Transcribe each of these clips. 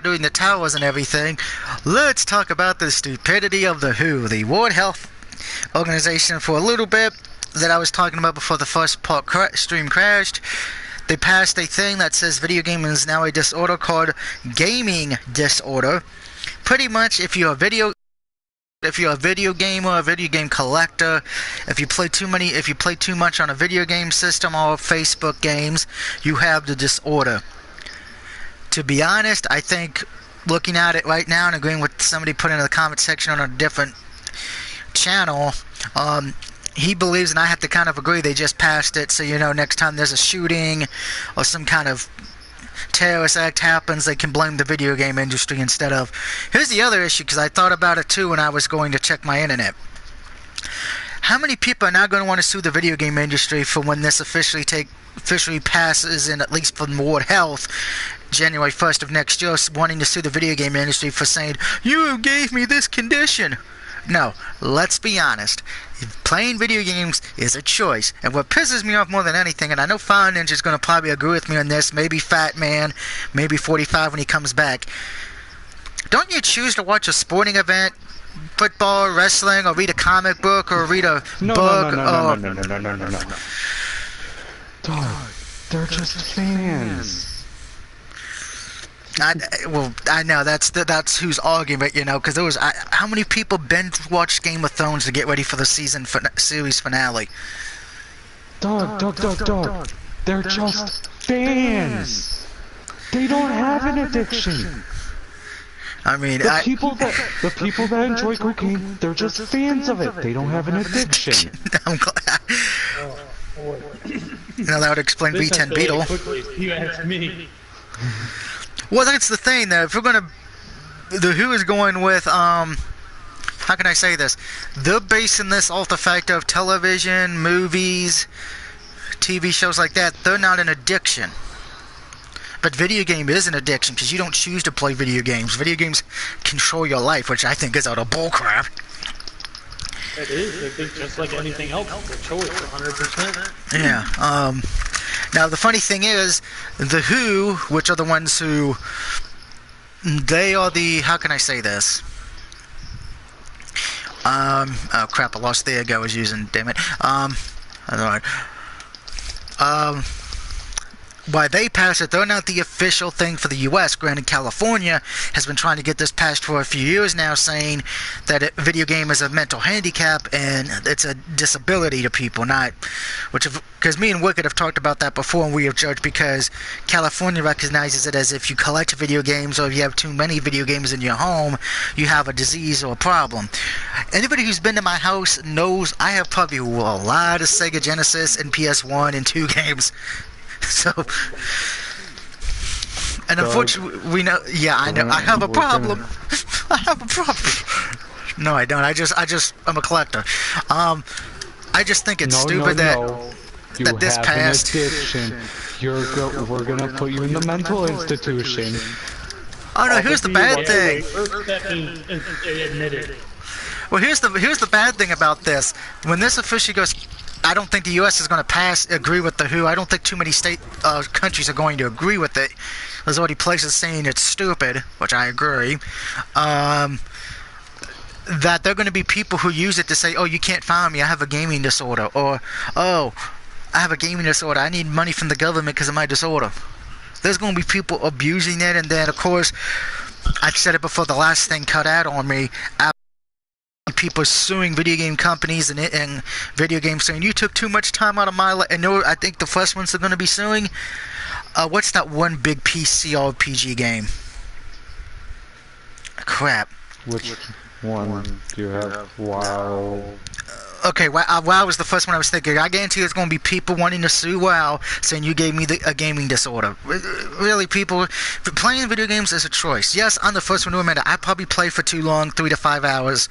about doing the towers and everything, let's talk about the stupidity of the WHO, the World Health Organization, for a little bit that I was talking about before the first part stream crashed. They passed a thing that says video gaming is now a disorder called gaming disorder. Pretty much, if you're a video gamer, a video game collector, if you play too much on a video game system or Facebook games, you have the disorder. To be honest, I think looking at it right now and agreeing with somebody put in the comment section on a different channel, he believes, and I have to kind of agree, they just passed it, so next time there's a shooting or some kind of terrorist act happens, they can blame the video game industry instead of... Here's the other issue, because I thought about it too when I was going to check my internet. How many people are now going to want to sue the video game industry for when this officially passes, in at least for World Health, January 1st of next year, wanting to sue the video game industry for saying, you gave me this condition? No, let's be honest. Playing video games is a choice. And what pisses me off more than anything, and I know Fire Ninja's going to probably agree with me on this, maybe Fat Man, maybe 45 when he comes back. Don't you choose to watch a sporting event, football, wrestling, or read a comic book, or read a book? No. Dog, they're just fans. I know that's whose argument, because there was how many people binge watched Game of Thrones to get ready for the series finale? Dog. They're just fans. They don't have an addiction. I mean, the people that enjoy cocaine, they're just fans of it. They don't have an addiction. I'm glad. That would explain V10 Beetle. You asked me. Well, that's the thing, though. If we're gonna, the WHO is going with, how can I say this? They're basing this off the fact of television, movies, TV shows like that. They're not an addiction. But video game is an addiction because you don't choose to play video games. Video games control your life, which I think is utter bullcrap. It is. It's just like anything else. It's a choice, 100%. Yeah. Now, the funny thing is, the WHO, which are the ones who... They are the... How can I say this? Oh, crap, I lost the egg I was using, damn it. Alright. Why they pass it, they're not the official thing for the U.S. Granted, California has been trying to get this passed for a few years now, saying that video game is a mental handicap and it's a disability to people, not... Because me and Wicked have talked about that before, and we have judged because California recognizes it as if you collect video games or if you have too many video games in your home, you have a disease or a problem. Anybody who's been to my house knows I have probably a lot of Sega Genesis and PS1 and 2 games. So, and unfortunately, we know. Yeah, I know. I have a problem. I have a problem. No, I don't. I'm a collector. I just think it's stupid that this passed. We're gonna put you in the mental institution. Oh no! Here's the bad thing. Well, here's the bad thing about this. When this officially goes, I don't think the U.S. is going to agree with the WHO. I don't think too many countries are going to agree with it. There's already places saying it's stupid, which I agree. That there are going to be people who use it to say, oh, you can't find me, I have a gaming disorder. Or, oh, I have a gaming disorder, I need money from the government because of my disorder. There's going to be people abusing it, and then, of course, I've said it before, the last thing cut out on me, people suing video game companies and video games saying you took too much time out of my life. And I think the first ones they're going to be suing, what's that one big PC RPG game? Crap. Which one do you have? WoW. Okay, WoW was the first one I was thinking. I guarantee there's going to be people wanting to sue WoW, saying you gave me a gaming disorder. Really, people, playing video games is a choice. Yes, I'm the first one to admit it. I probably play for too long, 3 to 5 hours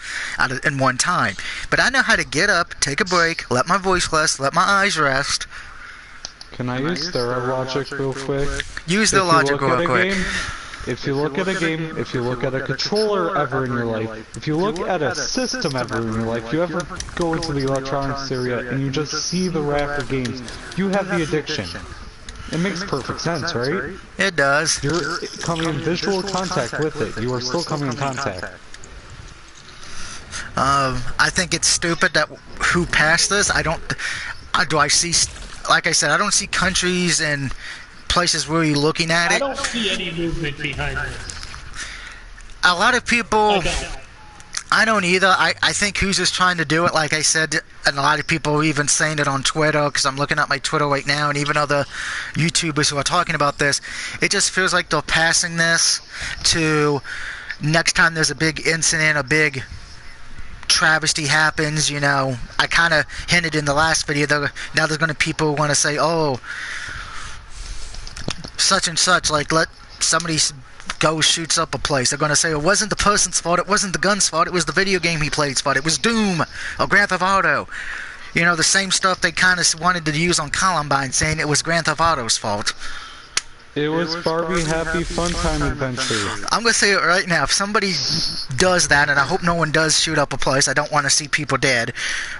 in one time. But I know how to get up, take a break, let my voice rest, let my eyes rest. Can I use their logic real quick? Use their logic real quick. If you look at a game, if you look at a controller ever in your life, if you look at a system ever in your life, you ever go into the electronics area and you just see the rack of games, you have the addiction. It makes perfect sense, right? It does. You're coming in visual contact with it. You are still coming in contact. I think it's stupid that who passed this. I see, like I said, I don't see countries and places really looking at it. I don't see any movement behind this. A lot of people, I don't. I don't either. I think who's just trying to do it, like I said, and a lot of people are even saying it on Twitter, because I'm looking at my Twitter right now, and even other YouTubers who are talking about this, it just feels like they're passing this to next time there's a big incident, a big travesty happens, you know. I kind of hinted in the last video, now there's going to people who want to say, oh, such and such, like, let somebody goes, shoots up a place. They're going to say it wasn't the person's fault, it wasn't the gun's fault, it was the video game he played's fault, it was Doom or Grand Theft Auto. You know, the same stuff they kind of wanted to use on Columbine, saying it was Grand Theft Auto's fault. It was Barbie Happy Fun Time Adventure. I'm going to say it right now. If somebody does that, and I hope no one does shoot up a place, I don't want to see people dead,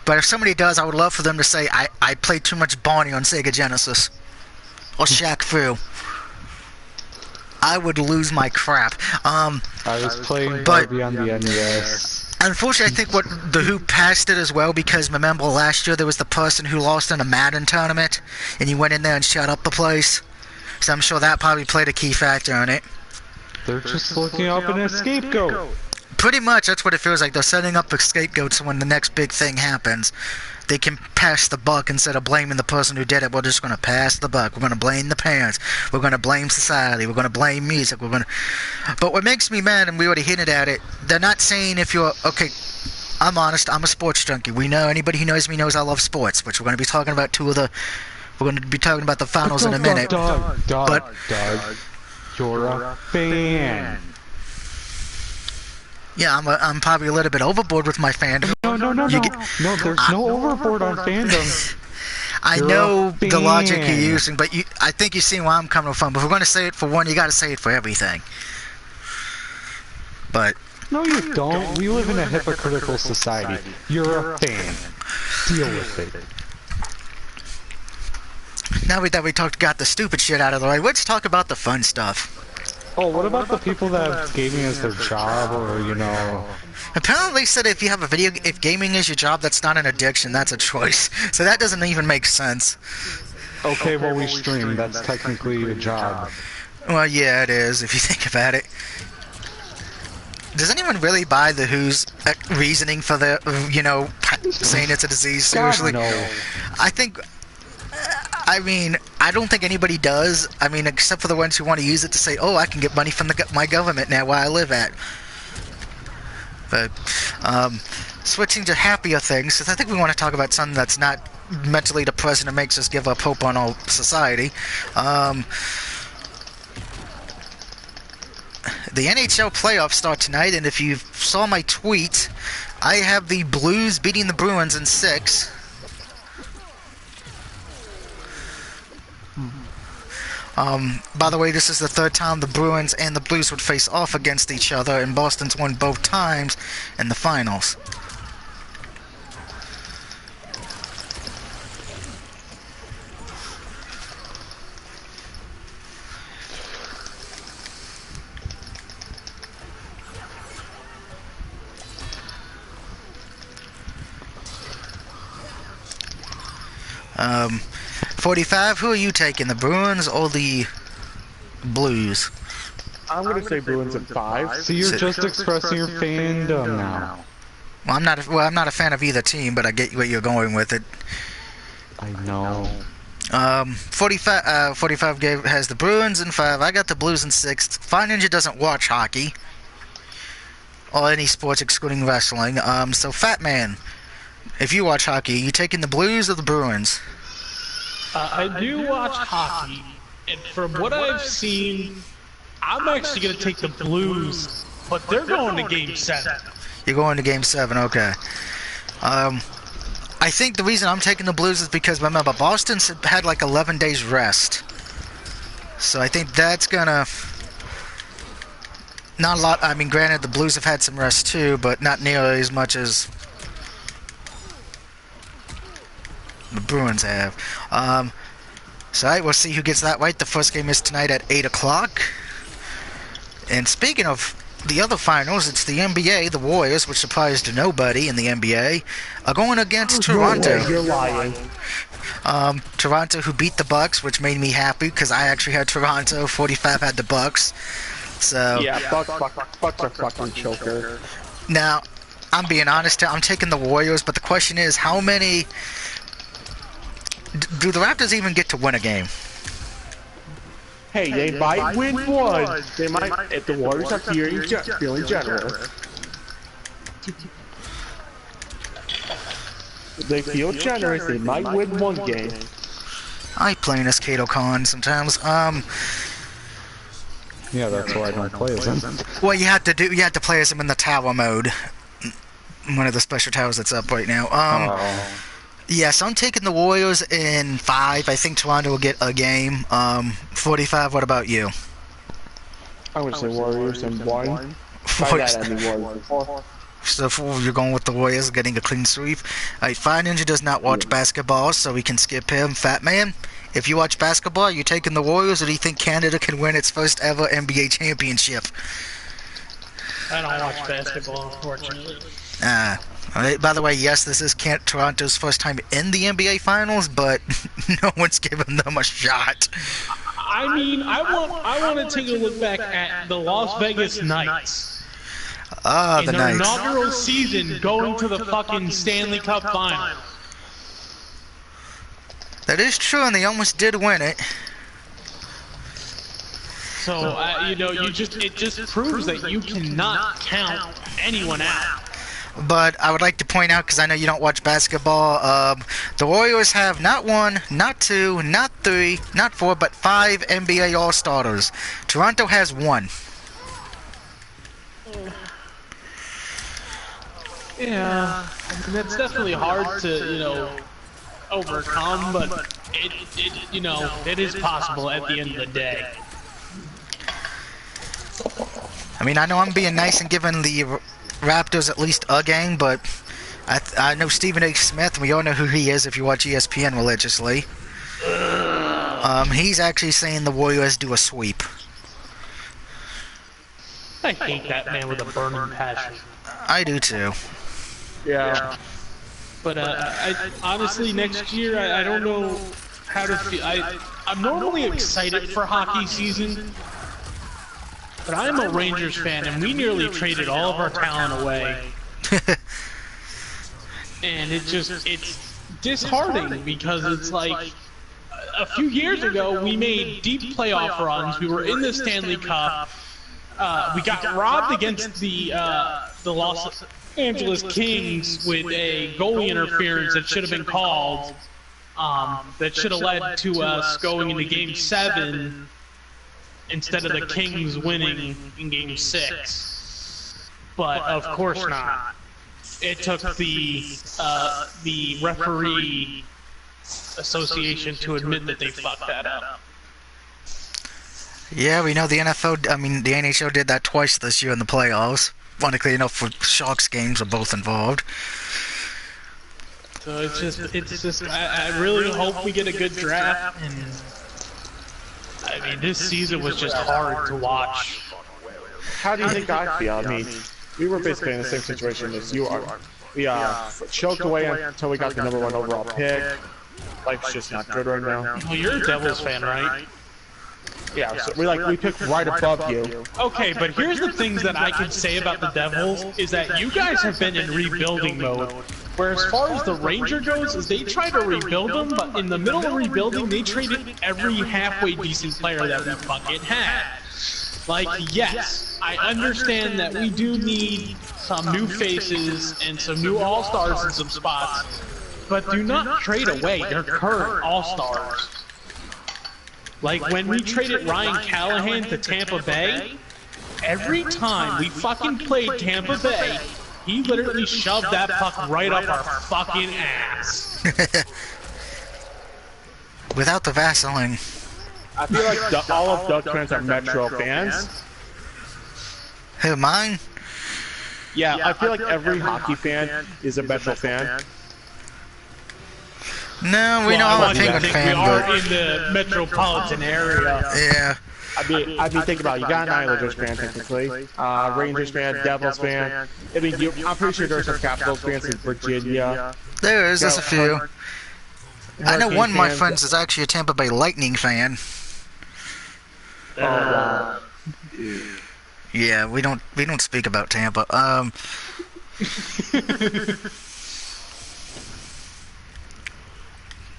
but if somebody does, I would love for them to say, I played too much Barney on Sega Genesis. Or Shaq Fu. I would lose my crap. I was playing Barbie on the NES. Unfortunately, I think the Who passed it as well, because remember last year there was the person who lost in a Madden tournament, and he went in there and shut up the place. So I'm sure that probably played a key factor in it. They're just looking up an scapegoat. Pretty much, that's what it feels like. They're setting up a scapegoat so when the next big thing happens, they can pass the buck instead of blaming the person who did it. We're just going to pass the buck. We're going to blame the parents. We're going to blame society. We're going to blame music. But what makes me mad, and we already hinted at it, they're not saying if you're... Okay, I'm honest. I'm a sports junkie. We know, anybody who knows me knows I love sports, which we're going to be talking about we're going to be talking about the finals in a minute. Dog, you're a fan. Yeah, I'm probably a little bit overboard with my fandom. No, there's no overboard on fandom. I know the logic you're using, but I think you see where I'm coming from. But if we're going to say it for one, you got to say it for everything. But no, you don't. We live in a hypocritical society. You're a fan. Deal with it. Now that we got the stupid shit out of the way, let's talk about the fun stuff. Oh, what about the people that have gaming as their job, or, you know... Apparently said if gaming is your job, that's not an addiction, that's a choice. So that doesn't even make sense. Okay, well, we stream. That's technically a job. Well, yeah, it is, if you think about it. Does anyone really buy the Who's reasoning for the, saying it's a disease? Seriously? God, no. I don't think anybody does. I mean, except for the ones who want to use it to say, oh, I can get money from my government now where I live at. But, switching to happier things, because I think we want to talk about something that's not mentally depressing and makes us give up hope on all society. The NHL playoffs start tonight, and if you saw my tweet, I have the Blues beating the Bruins in 6. By the way, this is the third time the Bruins and the Blues would face off against each other, and Boston's won both times in the finals. Um, 45, who are you taking, the Bruins or the Blues? I'm going to say Bruins at 5. So you're just expressing your fandom now. Well, I'm not a fan of either team, but I get what you're going with it. I know. 45 has the Bruins in 5. I got the Blues in 6. Fire Ninja doesn't watch hockey or any sports excluding wrestling. So Fat Man, if you watch hockey, are you taking the Blues or the Bruins? I do watch hockey, and from what I've seen, I'm actually going to take the Blues, but they're going to Game 7. You're going to Game 7, okay. I think the reason I'm taking the Blues is because, remember, Boston's had like 11 days rest. So I think that's going to... Not a lot. I mean, granted, the Blues have had some rest too, but not nearly as much as the Bruins have. So, all right, we'll see who gets that right. The first game is tonight at 8 o'clock. And speaking of the other finals, it's the NBA. The Warriors, which surprised nobody in the NBA, are going against Toronto. No way, you're lying. Toronto, who beat the Bucks, which made me happy because I actually had Toronto. 45 had the Bucks. So Yeah, Bucks are fucking choker. now, I'm being honest. I'm taking the Warriors, but the question is, how many do the Raptors even get to win a game? Hey, they might win one. They might, if the Warriors are feeling generous. If they feel generous, they might win one game. I play as Kato Khan sometimes. Yeah, that's why I don't play as him. Well, you have to play as him in the tower mode. One of the special towers that's up right now. Yes, I'm taking the Warriors in 5. I think Toronto will get a game. 45. What about you? I would say Warriors in 1. By that I mean Warriors. So you're going with the Warriors, getting a clean sweep. Alright, Fire Ninja does not watch basketball, so we can skip him. Fat Man, if you watch basketball, are you taking the Warriors, or do you think Canada can win its first ever NBA championship? I don't watch basketball, unfortunately. Alright, by the way, yes, this is Toronto's first time in the NBA Finals, but no one's given them a shot. I mean, I want to take a look back at the Las Vegas Knights. The in their Knights. inaugural season going to the fucking Stanley Cup Final. That is true, and they almost did win it. So, you know, it just proves that you cannot count anyone out. But I would like to point out, because I know you don't watch basketball, the Warriors have not 1, not 2, not 3, not 4, but 5 NBA All-Starters. Toronto has 1. Yeah, and that's definitely hard to, you know, overcome, but you know, it is possible at the end of the day. I mean, I know I'm being nice and giving the Raptors at least a game, but I know Stephen A. Smith, and we all know who he is if you watch ESPN religiously. He's actually saying the Warriors do a sweep. I hate that man with a burning passion. I do too. Yeah. But I honestly, next year, I don't know how to feel. I'm normally excited for hockey season, but I'm a Rangers fan, and we nearly traded all of our talent away. And it's disheartening because it's like a few years ago we made deep playoff runs. We were in the Stanley Cup. We got robbed against the Los Angeles Kings with a goalie interference that should have been called. That should have led to us going into Game 7 instead of the Kings winning in Game 6. But of course not. It took the referee association to admit that they fucked that up. Yeah, we know the NHL did that twice this year in the playoffs. Ironically enough, for Sharks games are both involved. So it's just, I really hope we get a good draft. And I mean, this season was just hard to watch. How do you think I feel? I mean, we were basically in the same situation as you are. We choked away until we got the #1 overall pick. Life's just not good right now. Well, you're a Devils fan, right? Yeah, so we picked right above you. Okay, but here's the things that I can say about the Devils is that you guys have been in rebuilding mode. Where as far as the Ranger goes, is they tried to rebuild them, but in the middle of rebuilding, they traded every halfway decent player that we fucking had. Like, yes, I understand that we do need some new faces and some new all-stars in some spots, but do not trade away your current all-stars. Like, when we traded Ryan Callahan to Tampa Bay, every time we fucking played Tampa Bay, he literally shoved that puck right up our fucking ass. Without the Vaseline. I feel like all of Duck fans are Metro fans. Who, mine? Yeah, I feel like every hockey fan is a Metro fan. No, we know I'm a Penguin fan, we are but in the metropolitan area. yeah. I'd be thinking about you got an Islanders fan technically, Rangers fan, Devils fan. I mean, I'm pretty sure there's some Capitals fans in Virginia. There is, there's a few. I know one of my fans. friends is actually a Tampa Bay Lightning fan. Oh, wow. Yeah, we don't speak about Tampa.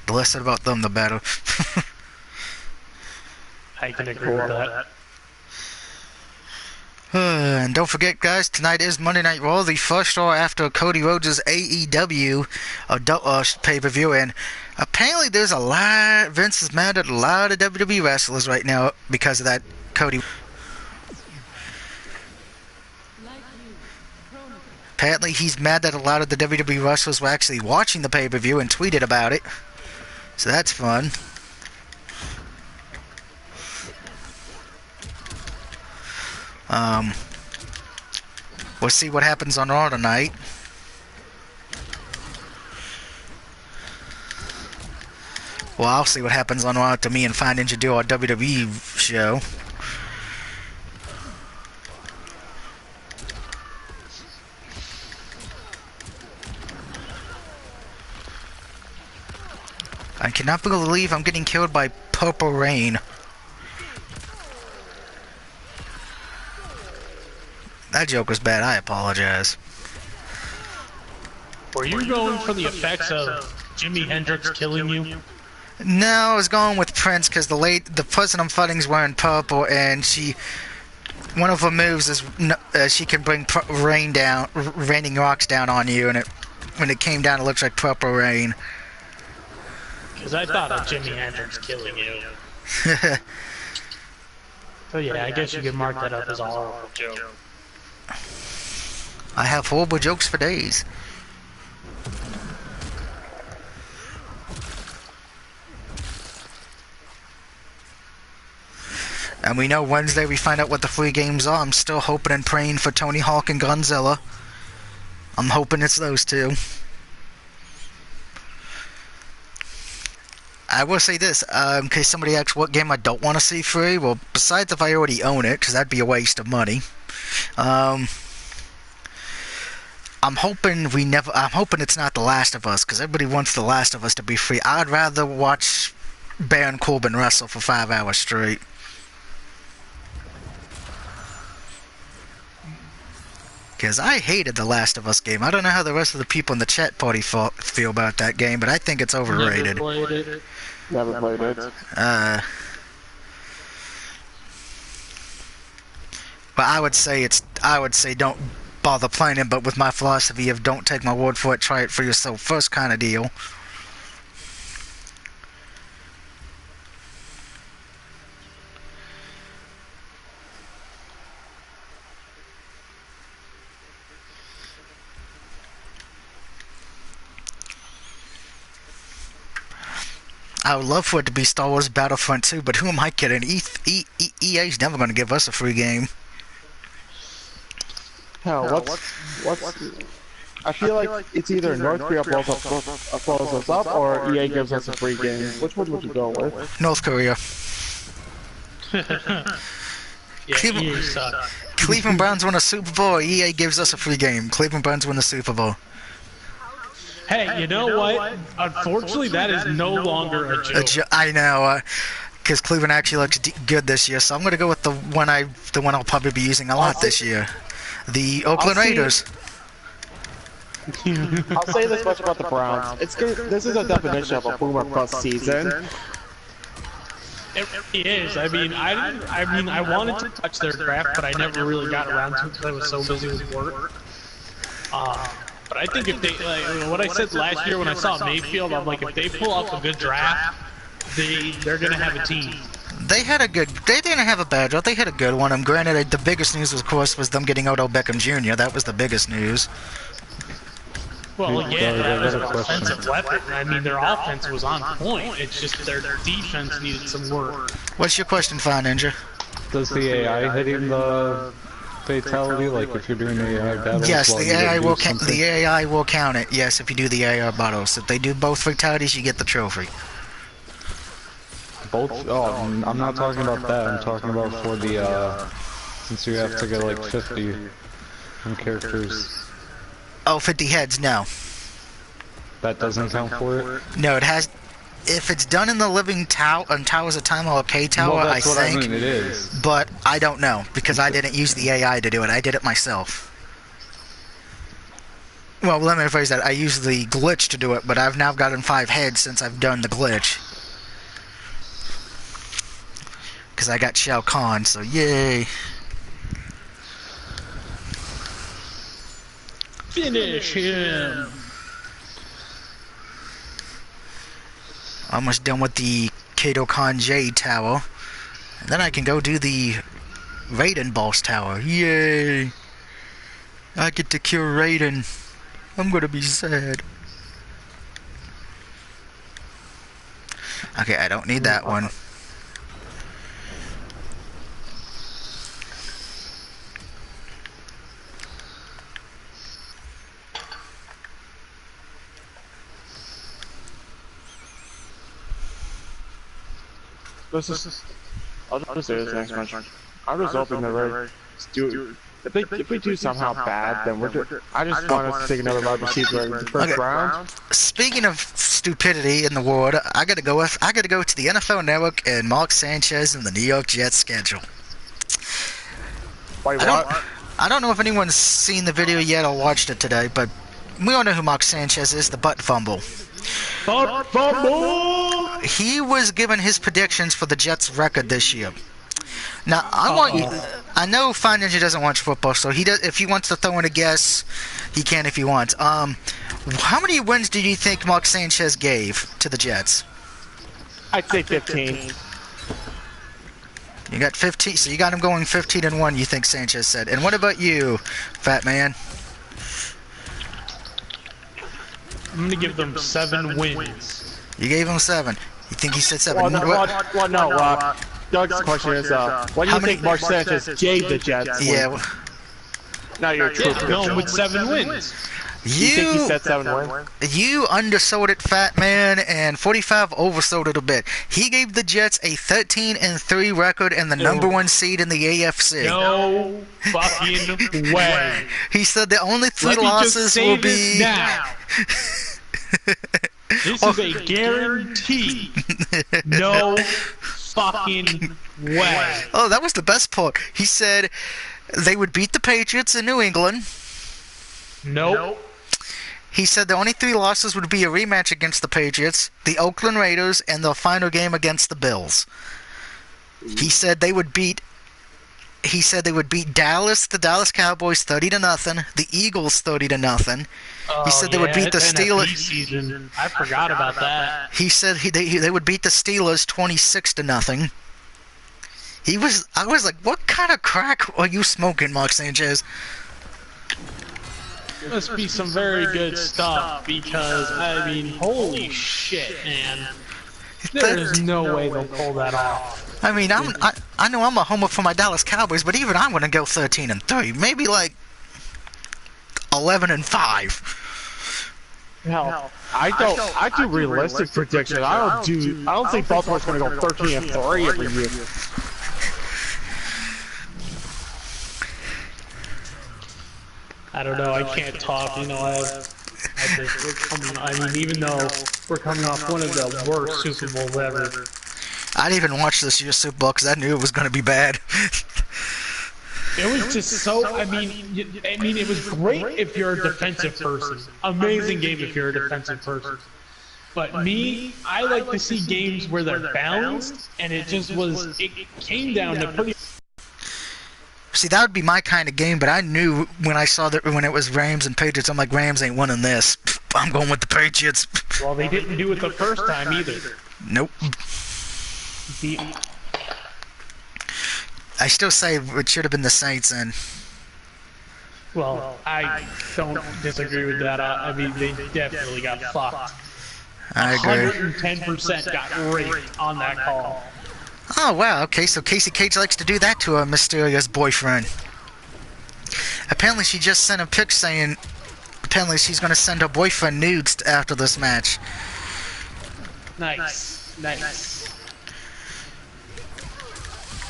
The less said about them, the better. I can agree with that. And don't forget, guys, tonight is Monday Night Raw, the first Raw after Cody Rhodes' AEW pay-per-view, and apparently there's a lot. Vince is mad at a lot of WWE wrestlers right now because of that Cody. Apparently he's mad that a lot of the WWE wrestlers were actually watching the pay-per-view and tweeted about it. So that's fun. We'll see what happens on Raw tonight. Well, I'll see what happens on Raw to me and Fine Ninja do our WWE show. I cannot believe I'm getting killed by Purple Rain. That joke was bad, I apologize. Were you going for the effects of Jimi Hendrix killing you? No, I was going with Prince because the person I'm fighting is wearing purple, and one of her moves is she can bring raining rocks down on you, and when it came down, it looks like Purple Rain. Because I thought of Jimi Hendrix killing you. So yeah, I guess you could mark that up as a horrible joke. I have horrible jokes for days. And we know Wednesday we find out what the free games are. I'm still hoping and praying for Tony Hawk and Godzilla. I'm hoping it's those two. I will say this, in case somebody asks what game I don't want to see free, well, besides if I already own it, because that'd be a waste of money, I'm hoping it's not The Last of Us, because everybody wants The Last of Us to be free. I'd rather watch Baron Corbin wrestle for 5 hours straight. Because I hated The Last of Us game. I don't know how the rest of the people in the chat party feel about that game, but I think it's overrated. Never played it. But I would say don't bother playing it, but with my philosophy of don't take my word for it, try it for yourself first kind of deal. I would love for it to be Star Wars Battlefront 2, but who am I kidding? EA's never going to give us a free game. Hell, what's I feel like it's either North Korea blows us up or EA gives us a free game. Which one would you go with? North Korea. Yeah, EA sucks. Cleveland Browns win a Super Bowl, EA gives us a free game. Cleveland Browns win the Super Bowl. Hey, you know what? Unfortunately, that is no longer a joke. I know, because Cleveland actually looks good this year, so I'm going to go with the one I'll probably be using a lot this year. The Oakland Raiders. I'll say this much about the Browns. This is a definition of a boomer plus season. It really is. I mean, I wanted to touch their draft, but I never really got around to it because I was so busy with work. But I think if they, like what I said last year when I saw Mayfield, I'm like, if they pull off a good draft, they're gonna have a team. They didn't have a bad draft. They had a good one. Granted, the biggest news, of course, was them getting Odell Beckham Jr. That was the biggest news. Well, yeah, that was an offensive weapon. I mean, their offense was on point. It's just their defense needed some work. What's your question, Fine Ninja? Does the AI hitting the fatality, like if you're doing AI battles? Yes, while the you AI do will count. something? The AI will count it. Yes, if you do the AI battles. If they do both fatalities, you get the trophy. Both? Oh, I'm not talking about that. I'm talking about for the, since you have to get like 50 from characters. Oh, 50 heads, no. That doesn't count for it? No, it has. If it's done in the living tower, on Towers of Time or a K Tower, Well, I that's what I think. mean, it is. But I don't know, because I didn't use the AI to do it. I did it myself. Well, let me rephrase that. I used the glitch to do it, but I've now gotten 5 heads since I've done the glitch. Because I got Shao Kahn, so yay. Finish him! Almost done with the Kato Khan J Tower. And then I can go do the Raiden Boss Tower. Yay! I get to cure Raiden. I'm gonna be sad. Okay, I don't need that one. I'll just say this next one. I'm just hoping that if we do somehow bad, then I just want us to take another wide receiver in the first round. Speaking of stupidity in the world, I gotta go to the NFL Network and Mark Sanchez and the New York Jets schedule. Wait, what? I don't know if anyone's seen the video yet or watched it today, but we all know who Mark Sanchez is, the butt fumble. Butt fumble! He was given his predictions for the Jets' record this year. Now, I know Fine Ninja doesn't watch football, so if he wants to throw in a guess, he can if he wants. How many wins do you think Mark Sanchez gave to the Jets? I'd say 15. You got 15, so you got him going 15-1, you think Sanchez said. And what about you, Fat Man? I'm gonna give them 7 wins. You gave him 7. You think he said 7? No, Doug's question is, what do you think Mark Sanchez gave the Jets? Yeah. Now you're true. Going with 7 wins. You think he said 7 wins? You undersold it, Fat Man, and 45 oversold it a bit. He gave the Jets a 13-3 record and the number 1 seed in the AFC. No fucking way. He said the only 3 losses will be. Now. This is a guarantee. No fucking way. Oh, that was the best part. He said they would beat the Patriots in New England. Nope. He said the only 3 losses would be a rematch against the Patriots, the Oakland Raiders, and the final game against the Bills. He said they would beat Dallas, the Dallas Cowboys 30-0, the Eagles 30-0. He said they would beat the Steelers. Season. I forgot about that. He said they would beat the Steelers 26-0. I was like, what kind of crack are you smoking, Mark Sanchez? Must be some very good stuff because, I mean, holy shit, man. There is no way they'll pull that off. I mean, I know I'm a homer for my Dallas Cowboys, but even I'm going to go 13-3. Maybe like 11-5. Hell, I do realistic predictions. I don't think Baltimore's going to go 13-3 every year. I don't know. I can't talk. You know, even though we're coming off one of the worst Super Bowls ever. I didn't even watch this year's Super Bowl because I knew it was going to be bad. It was just so. I mean, it was great if you're a defensive person. Amazing game if you're a defensive person. But me, I like to see games where they're balanced, and it came down to pretty. See, that would be my kind of game, but I knew when I saw that when it was Rams and Patriots, I'm like, Rams ain't winning this. I'm going with the Patriots. Well, they didn't do it the first time either. Nope. I still say it should have been the Saints then. Well, I don't disagree with that. I mean, they definitely got fucked. I agree. 110% got raped on that call. Oh, wow, okay, so Casey Cage likes to do that to a mysterious boyfriend. Apparently she just sent a pic saying apparently she's gonna send her boyfriend nudes after this match. Nice. Nice.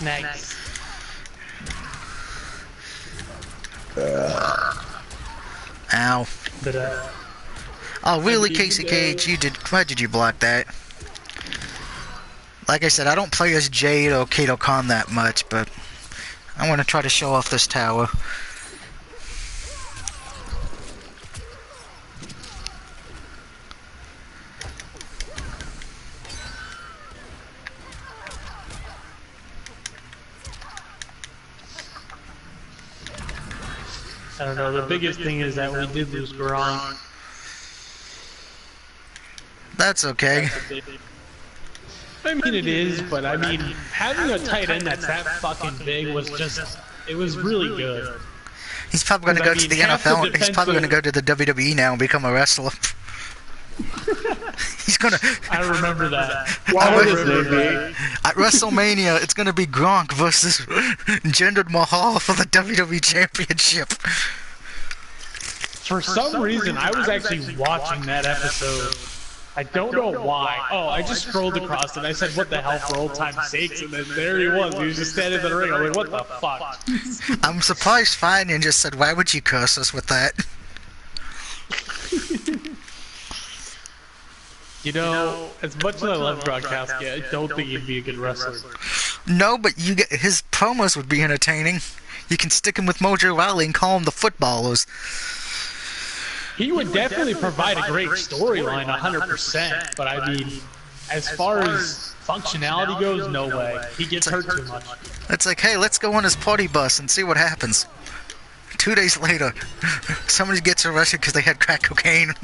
Nice. Ow. But, Oh really, Casey Cage, why did you block that? Like I said, I don't play as Jade or Kato Khan that much, but I want to try to show off this tower. I don't know, the biggest thing is that we did lose Gronk. That's okay. I mean, it is, but I mean, having a tight end that's that fucking big was just, it was really good. He's probably going to go to the NFL. He's probably going to go to the WWE now and become a wrestler. He's going to... I remember that. At WrestleMania, it's going to be Gronk versus Jinder Mahal for the WWE Championship. For some reason, I was actually watching that episode. I don't know why. Oh, I just scrolled across and I said, what the hell, for old time's sakes? And then there he was. He was just standing in the ring. I'm like, what the fuck? I'm surprised Finian just said, why would you curse us with that? You know, as much as I love Gronkowski, I don't think he'd be a good wrestler. No, but his promos would be entertaining. You can stick him with Mojo Rawley and call him the footballers. He would definitely provide a great storyline, 100%. But I mean, as far as functionality goes, no way. He gets hurt too much. It's like, hey, let's go on his party bus and see what happens. 2 days later, somebody gets arrested because they had crack cocaine.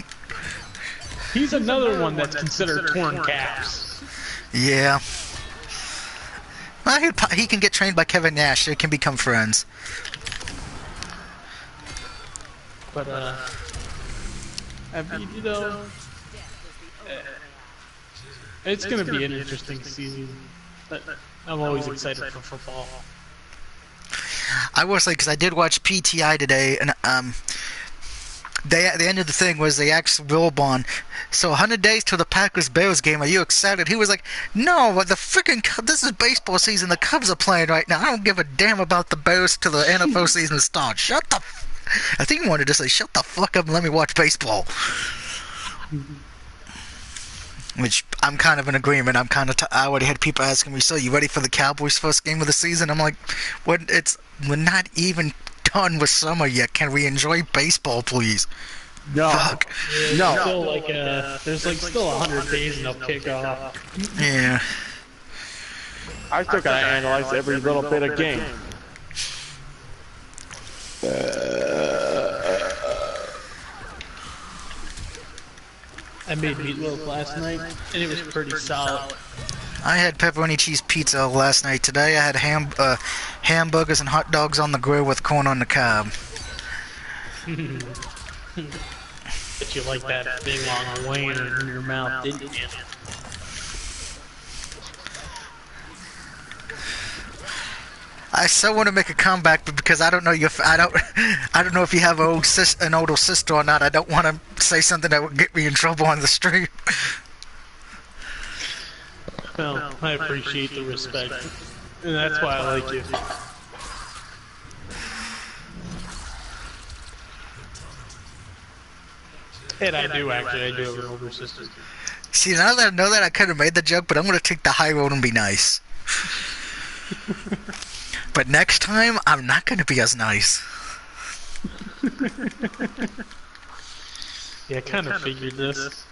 He's another one that's considered torn calves. Yeah. Well, he can get trained by Kevin Nash. They can become friends. But, I mean, you know, it's going to be an interesting season. I'm always excited for football. I will say, because I did watch PTI today, and the end of the thing was they asked Wilbon, so 100 days till the Packers-Bears game, are you excited? He was like, no, this is baseball season, the Cubs are playing right now, I don't give a damn about the Bears till the NFL season starts. Shut the I think he wanted to say, shut the fuck up and let me watch baseball. Which, I'm kind of in agreement. I already had people asking me, so you ready for the Cowboys' first game of the season? I'm like, we're not even done with summer yet. Can we enjoy baseball, please? No. Fuck. No. Still there's still 100 days and they'll kick off. Yeah. I still gotta analyze every little bit of game. I made meatloaf last night, and it was pretty solid. I had pepperoni cheese pizza last night. Today I had hamburgers and hot dogs on the grill with corn on the cob. But you like that big long wiener in your mouth, didn't you? I so want to make a comeback, but because I don't know I don't know if you have an older sister or not. I don't want to say something that would get me in trouble on the street. Well, I appreciate the respect, and that's why I like you. And I do have an older sister. See, now that I know that, I could have made the joke, but I'm going to take the high road and be nice. But next time, I'm not going to be as nice. Yeah, I kind of figured this.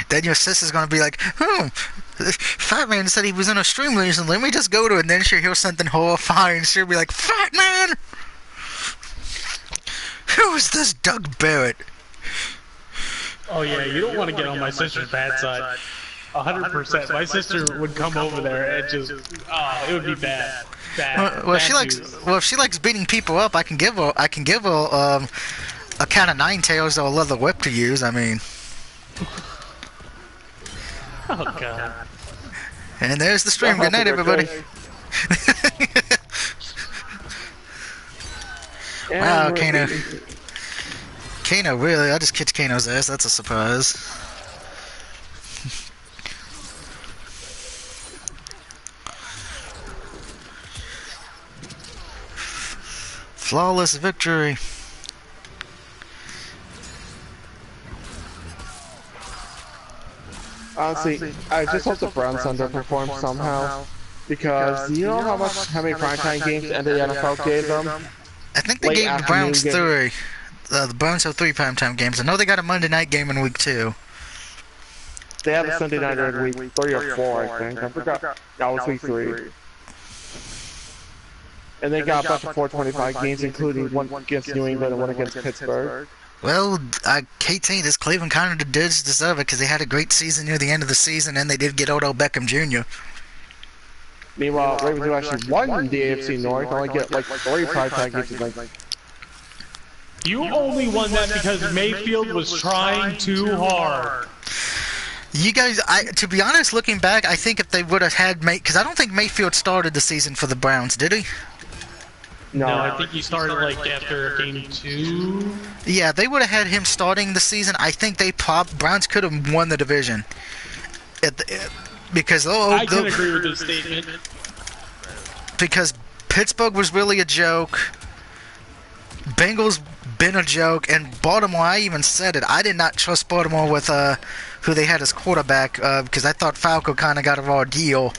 Then your sister's going to be like, Fat Man said he was in a stream recently, let me just go to it, and then she'll hear something horrifying, she'll be like, Fat Man! Who is this Doug Barrett? Oh yeah, you don't want to get on my sister's bad side. 100%. My sister would come over there and just, it would be bad. Well, if she likes beating people up, I can give her a can of Nine Tails or a leather whip to use. I mean. Oh god. And there's the stream. Good night, everybody. And Wow, we're- Kano. Kano, really? I just kicked Kano's ass. That's a surprise. Flawless victory. Honestly, I just hope the Browns underperform somehow. Because you know how many primetime games the end of the NFL gave them? I think they Late gave the afternoon Browns game. 3. The Browns have 3 primetime games. I know they got a Monday night game in week 2. They have a Sunday night in week 3 or 4, I think. I forgot. That was week 3. And they got a bunch of 425 games, including one against New England and one against Pittsburgh. Well, I hate saying this, Cleveland kind of did deserve it because they had a great season near the end of the season and they did get Odell Beckham Jr. Meanwhile, Ravens who actually won the AFC North only get like 3 primetime games. Like, You only won that because Mayfield was trying too hard. You guys, to be honest, looking back, I think if they would have had because I don't think Mayfield started the season for the Browns, did he? No, I think he started like after game 2. Yeah, they would have had him starting the season. I think Browns could have won the division. Because I can agree with this statement. Because Pittsburgh was really a joke. Bengals been a joke, and Baltimore, I even said it. I did not trust Baltimore with who they had as quarterback because I thought Falco kind of got a raw deal.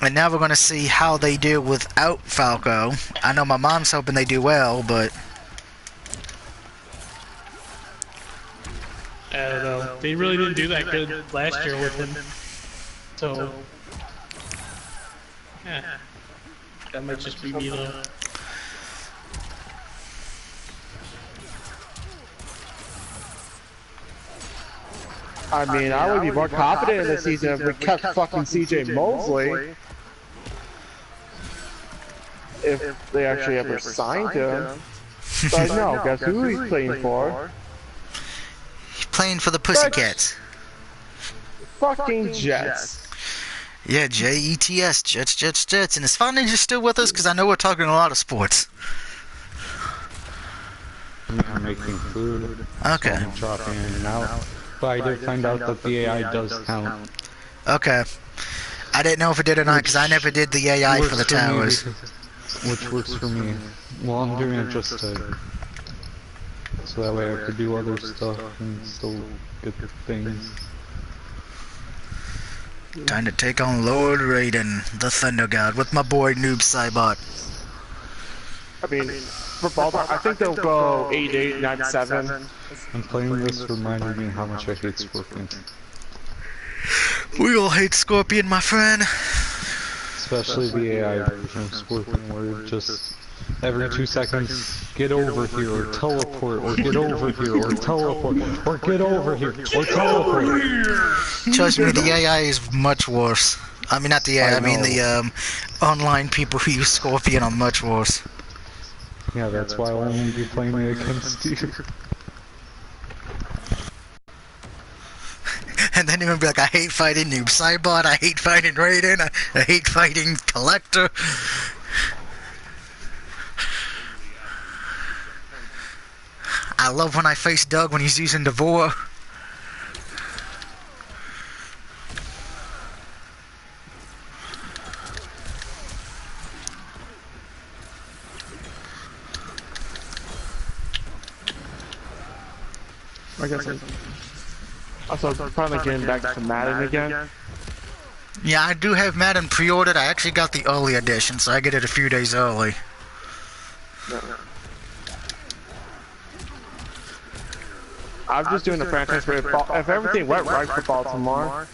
And now we're going to see how they do without Falco. I know my mom's hoping they do well, but I don't know. They really didn't do that good last year with him. So, yeah. That might just be me though. I mean, I would be more confident in this season if we kept fucking CJ Mosley. If they actually ever signed him. But no, guess who he's playing for? he's playing for the Pussycats. Fucking Jets. Yeah, Jets, Jets. And is Fun Ninja still with us? Because I know we're talking a lot of sports. I'm making food. Okay. So I'm dropping in and out. But I did find out that the AI does count. Okay. I didn't know if it did or not because I never did the AI for the towers. Which works for me. Well, I'm doing it just to... So that way I could do other stuff and still get things. Time to take on Lord Raiden, the Thunder God, with my boy Noob Saibot. I mean, for Baltimore, I think they'll go 8-8, 9-7. And playing this reminded me how much I hate Scorpion. We all hate Scorpion, my friend. Especially the AI version of Scorpion, where it just every 2 seconds, get over here, or teleport, or get over here, or teleport, or get over here, or teleport. Trust me, the AI is much worse. I mean, not the AI, I mean the online people who use Scorpion are much worse. Yeah, that's why I'll only be playing it against you. And then you're gonna be like, I hate fighting Noob Saibot, I hate fighting Raiden, I hate fighting Collector. I love when I face Doug when he's using Devore. I guess I'm also finally getting back to Madden again. Yeah, I do have Madden pre-ordered. I actually got the early edition, so I get it a few days early. I'm just doing the franchise where if everything went right for Baltimore,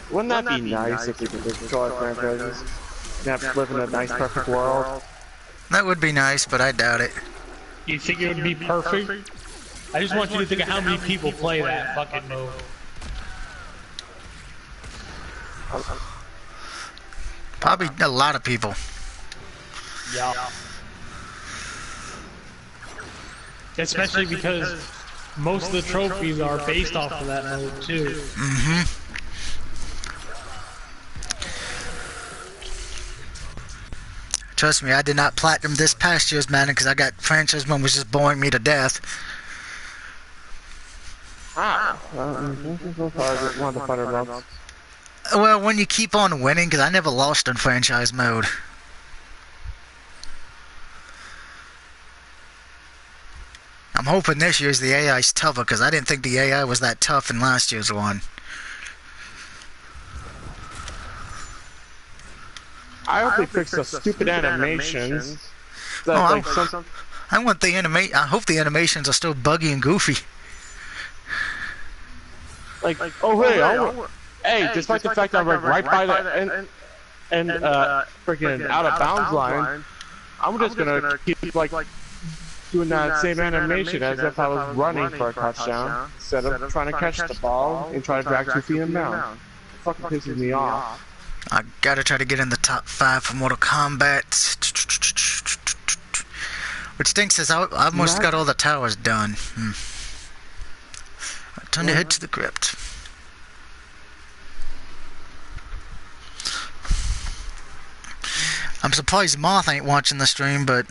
wouldn't that be nice if we could control our franchises and have live in a nice, perfect world? That would be nice, but I doubt it. You think it would be perfect? I just want you to think of how many people play that fucking mode. Probably a lot of people. Yeah. Especially because most of the trophies are based off of that mode too. Mm-hmm. Trust me, I did not platinum this past year's Madden because I got franchise mode was just boring me to death. Ah, one of the funner months. Well, when you keep on winning, because I never lost in franchise mode. I'm hoping this year's the AI's tougher, because I didn't think the AI was that tough in last year's one. I hope they fix the stupid animations. That, I want the I hope the animations are still buggy and goofy. Like, oh hey, despite the fact that I'm right by the freaking out of bounds line, I'm just gonna keep like doing that same animation as if I was running for a touchdown instead of trying to catch the ball and try to drag 2 feet and down. It fucking pisses me off. I gotta try to get in the top 5 for Mortal Kombat. Which stinks is I almost got all the towers done. Time to head to the crypt. I'm surprised Moth ain't watching the stream, but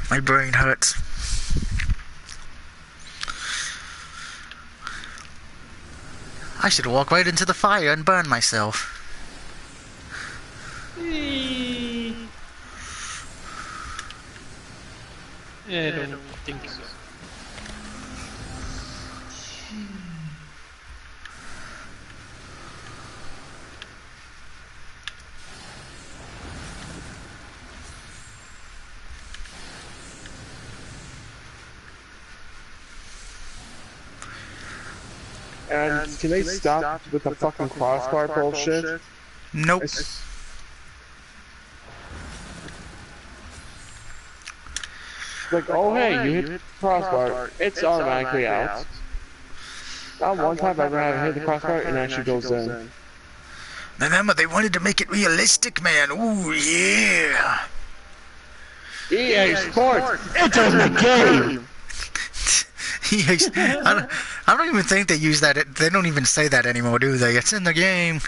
my brain hurts. I should walk right into the fire and burn myself. I don't think so. And can they stop with the fucking crossbar bullshit? Nope. Like, oh hey, you hit the crossbar, it's automatically out. Not one time I've ever hit the crossbar and it actually goes in. Remember, they wanted to make it realistic, man. Ooh, yeah. EA Sports, it's in the game! I don't even think they use that. They don't even say that anymore, do they? It's in the game.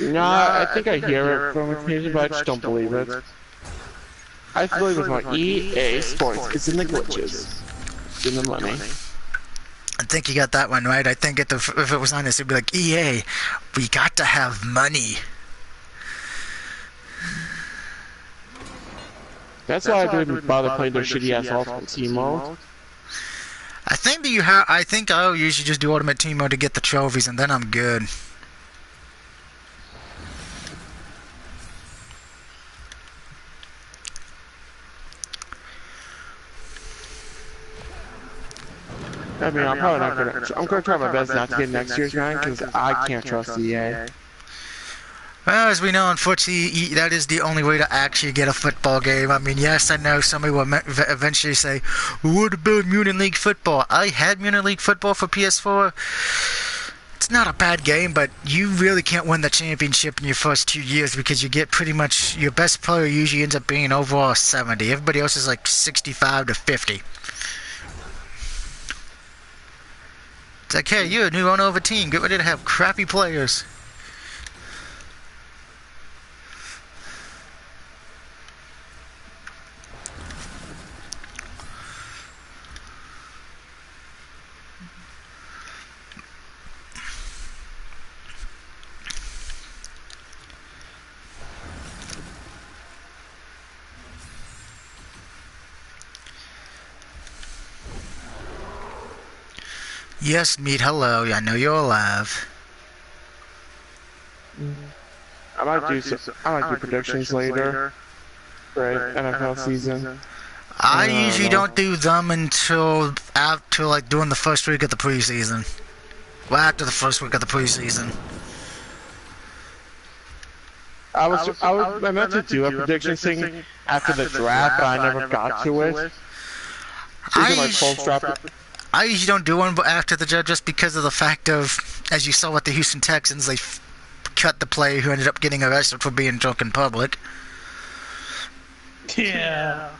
No, I think I hear it from occasion, but I just don't believe it. I believe it's my EA Sports. It's in the glitches. It's in the money. I think you got that one right. I think if it was honest, it'd be like, EA, we got to have money. That's why I didn't even bother playing their shitty ass Ultimate Team mode. I think I'll usually just do Ultimate Team mode to get the trophies, and then I'm good. I mean, I'm probably not gonna. I'm gonna try my best not to get next year's nine because I can't trust EA. Well, as we know, unfortunately, that is the only way to actually get a football game. I mean, yes, I know somebody will eventually say, what about Mutant League Football? I had Mutant League Football for PS4. It's not a bad game, but you really can't win the championship in your first 2 years because you get pretty much, your best player usually ends up being overall 70. Everybody else is like 65 to 50. It's like, hey, you're a new owner of a team. Get ready to have crappy players. Yes, Meat, hello. I know you're alive. I might do predictions later for NFL season. I usually don't do them until after, like, doing the first week of the preseason. Well, after the first week of the preseason. I meant to do a prediction thing after the draft, but I never got to it. I usually don't do one after the draft just because of the fact of, as you saw with the Houston Texans, they cut the player who ended up getting arrested for being drunk in public. Yeah.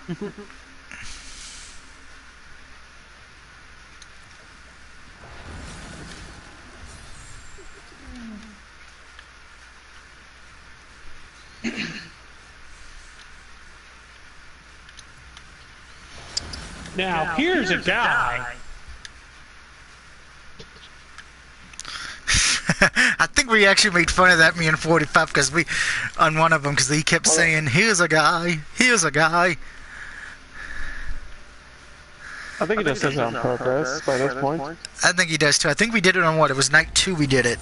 Now, here's a guy. I think we actually made fun of that, me and 45, because we, on one of them, because he kept saying, here's a guy, here's a guy. I think he just says it on purpose by this point. I think he does too. I think we did it on what? It was night 2 we did it.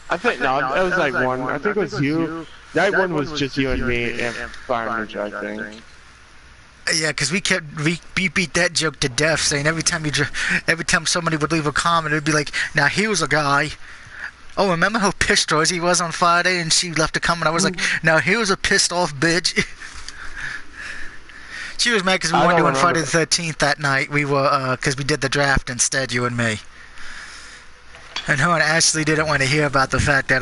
I think, no, it was like 1. I think it was you. Night 1 was just you and me and Fire Ninja, I think. Yeah, because we beat that joke to death, saying every time somebody would leave a comment, it would be like, now here's a guy. Oh, remember how pissed Rosie was on Friday and she left a comment? I was like, now here's a pissed off bitch. She was mad because we weren't doing Friday the 13th that night. We were, because we did the draft instead, you and me. And her and Ashley didn't want to hear about the fact that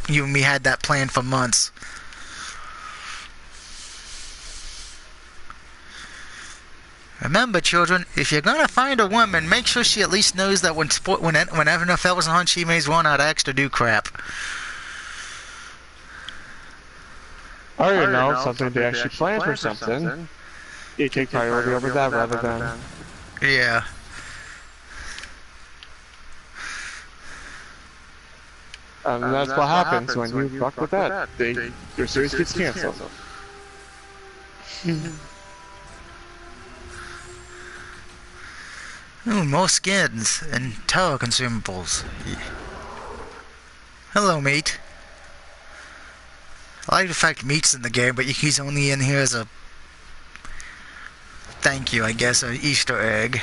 you and me had that planned for months. Remember, children, if you're gonna find a woman, make sure she at least knows that whenever the fellas on, she may run out of extra do crap. Or you know, something they actually plan for something. You take priority over that rather than. Yeah. And that's what happens when you fuck with that. Your series gets canceled. Ooh, more skins and tower consumables. Hello, Meat. I like the fact Meat's in the game, but he's only in here as a thank you, I guess, an Easter egg.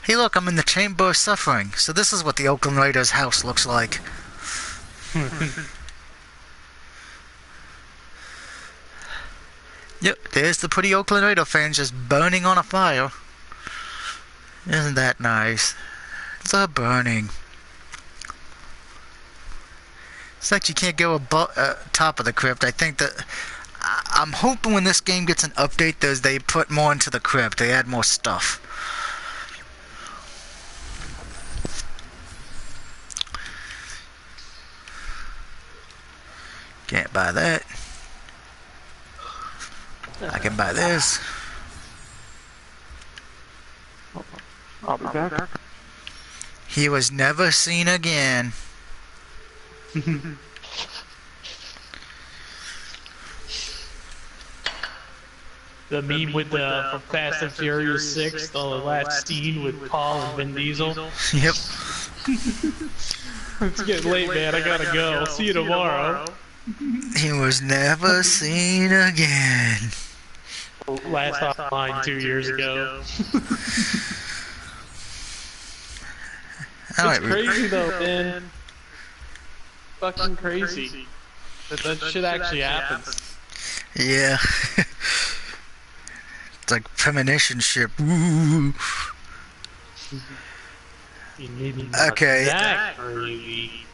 Hey, look, I'm in the Chamber of Suffering. So this is what the Oakland Raiders' house looks like. Yep, there's the pretty Oakland Raider fans just burning on a fire. Isn't that nice? They're burning. It's like you can't go above top of the crypt. I think that I'm hoping when this game gets an update, they put more into the crypt. They add more stuff. Can't buy that. I can buy this. I'll be back. He was never seen again. The meme with the from Fast and Furious 6, the last scene with Paul and Vin Diesel. Yep. It's getting late, man. I gotta go. See you tomorrow. He was never seen again. Last offline 2 years ago. It's crazy though, man. Fucking crazy. That shit actually happens. Yeah. It's like premonition ship. Ooh. Okay.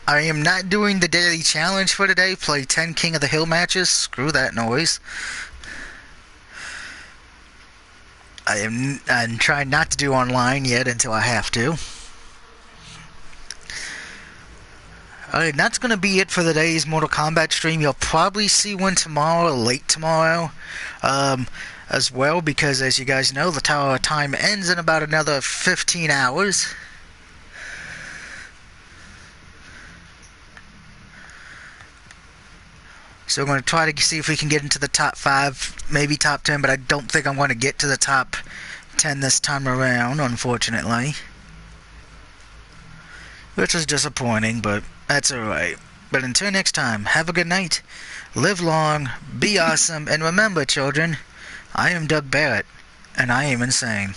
I am not doing the daily challenge for today. Play 10 King of the Hill matches. Screw that noise. I'm trying not to do online yet until I have to. Alright, that's going to be it for today's Mortal Kombat stream. You'll probably see one tomorrow, late tomorrow, as well, because as you guys know, the Tower of Time ends in about another 15 hours. So we're going to try to see if we can get into the top 5, maybe top 10, but I don't think I'm going to get to the top 10 this time around, unfortunately. Which is disappointing, but that's alright. But until next time, have a good night, live long, be awesome, and remember, children, I am Doug Barrett, and I am insane.